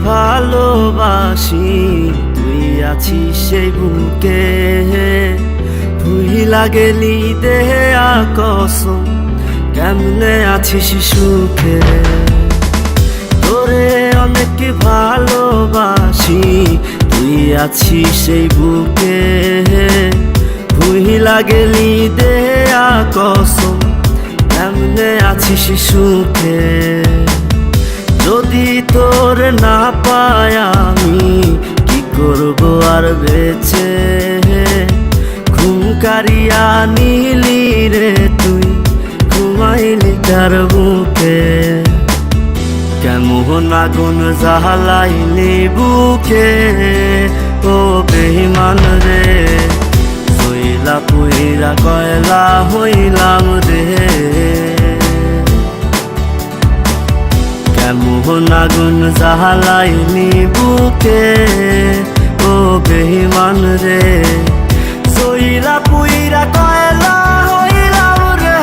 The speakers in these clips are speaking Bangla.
ভালোবাসি, তুই আছিস সেই বুকে। ভুইলা গেলি দেহে কসম, কেমনে আছিস সুখে। তোরে অনেক ভালোবাসি, তুই আছিস সেই বুকে। ভুইলা গেলি দেহে কসম, কেমনে আছিস সুখে। যদি তোর না পাই আমি কি করব আর বেঁচে। ঘুম কারিয়া নিলি রে তুই, ঘুমাইলি কার বুকে। কেমন আগুন জ্বালাইলি বুকে, ও বেঈমান রে। হইলা পুইরা কয়লা হইলাম রে। কেমন আগুন জ্বালাইলি বুকে, ও বেঈমান রে। সইলা পুইরা কয়লা হইলাম রে।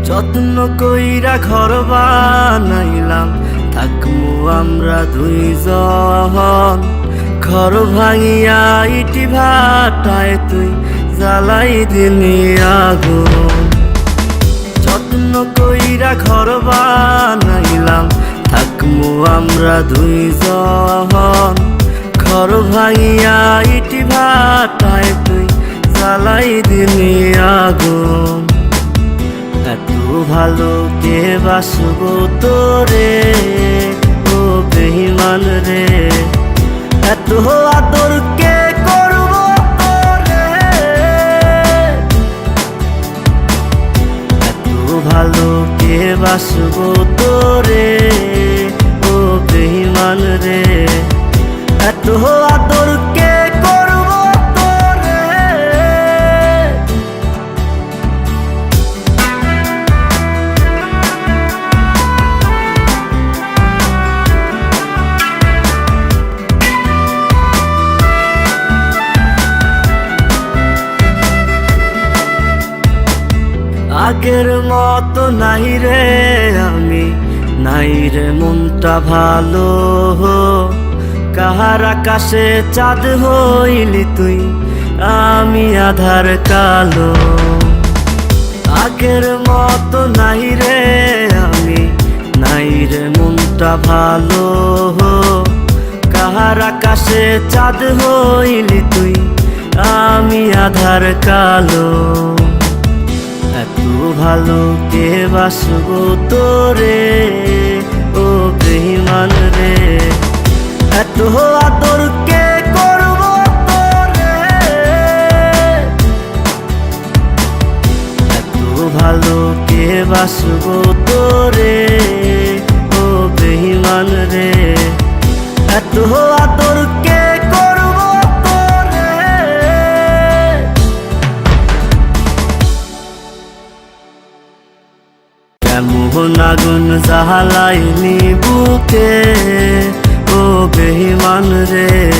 যত্ন কইরা ঘর বানাইলাম, থাকমু আমরা দুইজন। ঘর ভাঙিয়া ইটি ভাটায় তুই জ্বালাই দিলি আগুন। যত্ন কইরা ঘর বানাইলাম, থাকমু আমরা দুইজন। ঘর ভাঙিয়া ইটি ভাটায় তুই জ্বালাই দিলি আগুন। এত ভালো কে বাসবো তোরে, ও বেঈমান রে। এত আদর কে করবো তোরে। এত ভালো কে বাসবো তোরে, ও বেঈমান রে। এত আদর কে করবো তোরে। আগের মতো নাই রে আমি, নাই রে মনটা ভালো। কাহার আকাশে চাঁদ হইলি তুই, আমি আধার কালো। আগের মতো নাই রে আমি, নাই রে মনটা ভালো। কাহার আকাশে চাঁদ হইলি তুই, আমি আধার কালো। এত ভালো কে বাসবো তোরে, ও বেঈমান রে। এত আদর কে করবো তোরে। এত ভালো কে বাসবো তোরে, ও বেঈমান রে। এত আদর কে করবো তোরে। কেমন আগুন জ্বালাইলি বুকে, ও বেঈমান রে।